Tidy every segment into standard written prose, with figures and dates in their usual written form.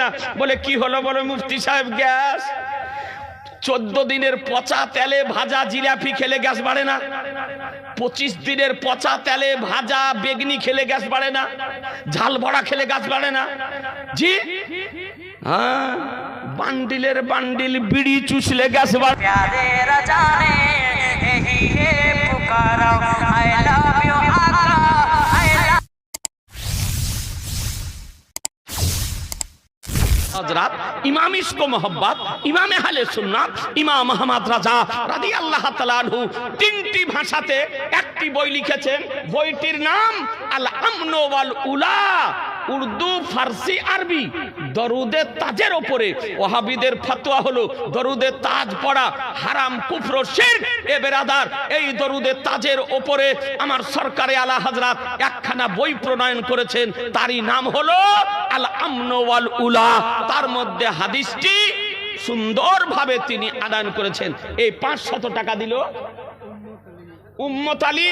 না। বলে কি হলো? বলে মুফতি সাহেব গ্যাস। 14 দিনের পচা তেলে ভাজা জিলাপি খেলে গ্যাস বাড়ে না? 25 দিনের পচা তেলে ভাজা বেগনি খেলে গ্যাস বাড়ে না? ঝাল ভরা খেলে গ্যাস বাড়ে না? জি হ্যাঁ, বান্ডিলের বান্ডিল বিড়ি চুষলে গ্যাস বাড়ে। हजरत इमाम इश्क मोहब्बत इमाम अहले सुन्नत इमाम अहमद राजा রাদিয়াল্লাহু তাআলা আনহু তিনটি ভাষাতে একটি বই লিখেছেন। বইটির নাম আল আমন ওয়াল উলা, উর্দু, ফারসি, আরবি। দরুদে তাজের উপরে ওয়াহাবিদের ফতোয়া হলো দরুদে তাজ পড়া হারাম, কুফর, শিরক। এ বেরাদার, এই দরুদে তাজের উপরে আমার সরকারে আলা হযরত একখানা বই প্রণয়ন করেছেন, তারই নাম হলো আল আমন ওয়াল উলা। তার মধ্যে হাদিসটি সুন্দরভাবে তিনি আদান করেছেন। এই 500 টাকা দিল উম্মত আলী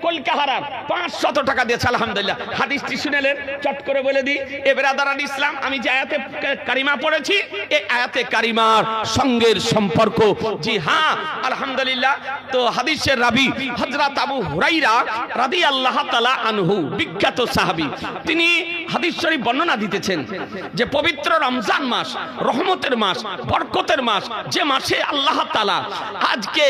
কলকাহারার, 500 টাকা দিয়েছে। আলহামদুলিল্লাহ। হাদিসটি শুনেলেন, চট করে বলে দিই। এ বেরাদারান ইসলাম, আমি যে আয়াতে কারিমা পড়েছি, এই আয়াতে কারিমার সঙ্গের সম্পর্ক, জি হ্যাঁ আলহামদুলিল্লাহ। তো হাদিসের রাবি হযরত আবু হুরায়রা রাদিয়াল্লাহু তাআলা আনহু, বিখ্যাত সাহাবী, তিনি হাদিস শরীফ বর্ণনা দিতেছেন যে পবিত্র রমজান মাস, রহমতের মাস, বরকতের মাস, যে মাসে আল্লাহ তাআলা আজকে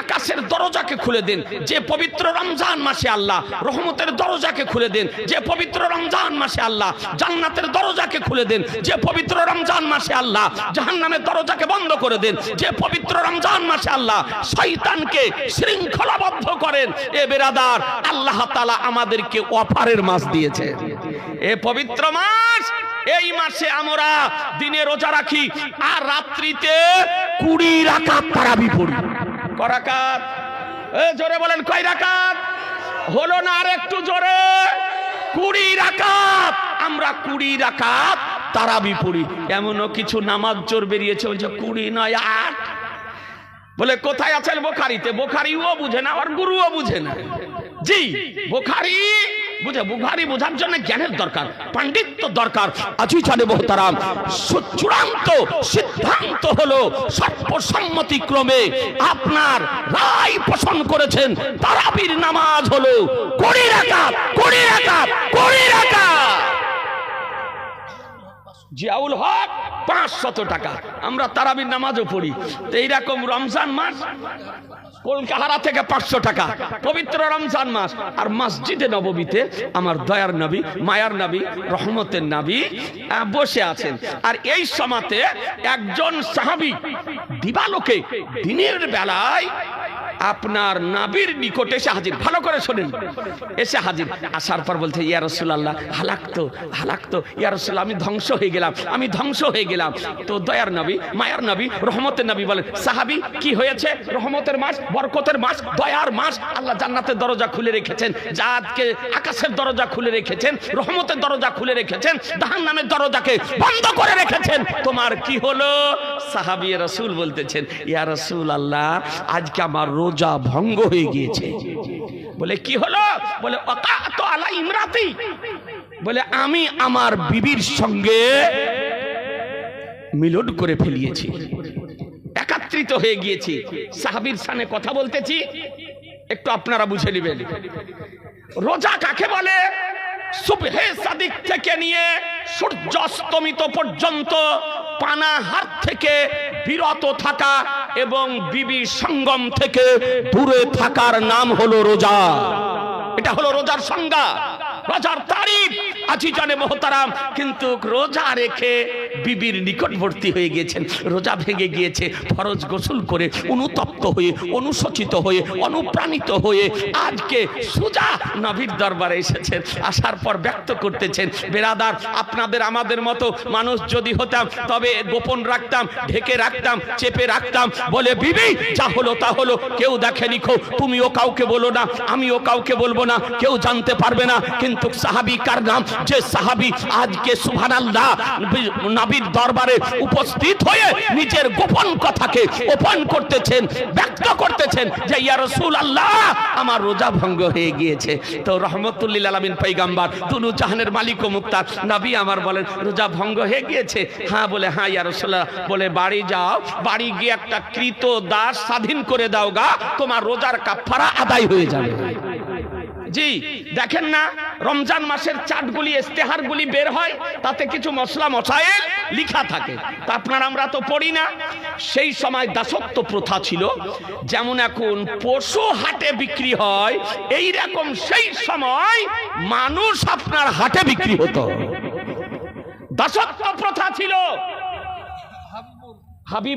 আকাশের দরজাকে খুলে দেন, যে পবিত্র রমজান মাসে আল্লাহ রহমতের দরজাকে খুলে দেন, যে পবিত্র রমজান মাসে আল্লাহ জান্নাতের দরজাকে খুলে দেন, যে পবিত্র রমজান মাসে আল্লাহ জাহান্নামের দরজাকে বন্ধ করে দেন, যে পবিত্র রমজান মাসে আল্লাহ শয়তানকে শৃঙ্খলাবদ্ধ করেন। এ বেরাদার, আল্লাহ তাআলা আমাদেরকে অফারের মাস দিয়েছে। এ পবিত্র মাস, এই মাসে আমরা দিনে রোজা রাখি আর রাত্রিতে 20 রাকাত তারাবি পড়ি। ক রাকাত? জোরে বলেন, কয় রাকাত? হলো না, আর একটু জোরে। 20 রাকাত। আমরা 20 রাকাত তারাবি পড়ি। এমনও কিছু নামাজ জোর বেরিয়েছে, ওই যে 20 নয় 8। বলে কোথায় আছেন? বুখারীতে। বুখারীও বুঝে না, আর গুরুও বুঝে না। জি, বুখারী বুঝে। বুখারী বোঝার জন্য জ্ঞানের দরকার, পাণ্ডিত্য দরকার। আজিজানে মোহতারাম, চূড়ান্ত সিদ্ধান্ত হলো সর্বসম্মতিক্রমে আপনার রায় পোষণ করেছেন, তারাবির নামাজ হলো 20 রাকাত। 20 রাকাত, 20 রাকাত। জিয়াউল হক 500 টাকা। আমরা তারাবির নামাজও পড়ি। তো এইরকম রমজান মাস কলকাহারা থেকে 500 টাকা, পবিত্র রমজান মাস। আর মসজিদে নববীতে আমার দয়ার নবী, মায়ার নবী, রহমতের নবী বসে আছেন। আর এই সময়তে একজন সাহাবী দিবালোকে দিনের বেলায় আপনার নবীর নিকটে এসে হাজির। ভালো করে শোনেন, এসে হাজির। আসার পর বলছে, ইয়া রাসূলুল্লাহ, হালাকতো ইয়া রাসূলুল্লাহ, আমি ধ্বংস হয়ে গেলাম, আমি ধ্বংস হয়ে গেলাম। তো দয়ার নবী, মায়ার নবী, রহমতের নবী বলেন, সাহাবী কি হয়েছে? রহমতের মাস, বরকতের মাস, দয়ার মাস, আল্লাহ জান্নাতের দরজা খুলে রেখেছেন, জাতকে আকাশের দরজা খুলে রেখেছেন, রহমতের দরজা খুলে রেখেছেন, জাহান্নামের দরজাকে বন্ধ করে রেখেছেন, তোমার কি হলো? সাহাবী রাসূল বলতেছেন, ইয়া রাসূলুল্লাহ, আজকে আমার রোজা ভঙ্গ হয়ে গিয়েছে। বলে কি হলো? বলে ওয়াকাতু আলা ইমরাতি, বলে আমি আমার বিবির সঙ্গে মিলন করে ফেলিয়েছি, একত্রিত হয়ে গিয়েছি। সাহাবীর সামনে কথা বলতেছি, একটু আপনারা বুঝে নেবেন। রোজা কাকে বলে? সুবহে সাদিক থেকে নিয়ে সূর্য অস্তমিত পর্যন্ত পানাহার থেকে বিরত থাকা এবং বিবি সঙ্গম থেকে দূরে থাকার নাম হলো রোজা। এটা হলো রোজার সংজ্ঞা, রোজার তারিফ। আজিজানে মোহতারাম, কিন্তু রোজা রেখে বিবির নিকটবর্তী হয়ে গিয়েছেন, রোজা ভেঙে গিয়েছে, ফরজ গোসল করে অনুতপ্ত হয়ে, অনুশোচিত হয়ে, অনুপ্রাণিত হয়ে আজকে সোজা নবীর দরবারে এসেছেন। আসার পর ব্যক্ত করতেছেন, বেরাদার, আপনাদের আমাদের মতো মানুষ যদি হতাম তবে গোপন রাখতাম, ঢেকে রাখতাম, চেপে রাখতাম। বলে বিবি যা হলো তা হলো, কেউ দেখেনি, তুমিও কাউকে বলো না, আমিও কাউকে বলবো না, কেউ জানতে পারবে না। কিন্তু সাহাবী কার নাম? যে সাহাবী আজকে সুবহানাল্লাহ নবীর দরবারে উপস্থিত হয়ে নিজের গোপন কথাকে ওপেন করতেছেন, ব্যক্ত করতেছেন যে ইয়া রাসূলুল্লাহ আমার রোজা ভঙ্গ হয়ে গিয়েছে। তো রহমতুল লিল আলামিন পয়গম্বর দুনু জাহানের মালিক ও মুক্তার নবী আমার বলেন রোজা ভঙ্গ হয়ে গিয়েছে? হ্যাঁ। বলে হ্যাঁ ইয়া রাসূলুল্লাহ। বলে বাড়ি যাও, বাড়ি গিয়ে একটা কৃত দাস স্বাধীন করে দাও গা, তোমার রোজার কাফারা আদায় হয়ে যাবে। জি দেখেন না রমজান মাসের চাটগুলি ইস্তেহারগুলি বের হয়, তাতে কিছু মশলা মশাইল লেখা থাকে, তা আপনারা আমরা তো পড়ি না। সেই সময় দাসত্ব প্রথা ছিল, যেমন এখন পশু হাটে বিক্রি হয় এই রকম সেই সময় মানুষ আপনার হাটে বিক্রি হতো। দাসত্ব প্রথা ছিল। হাবিব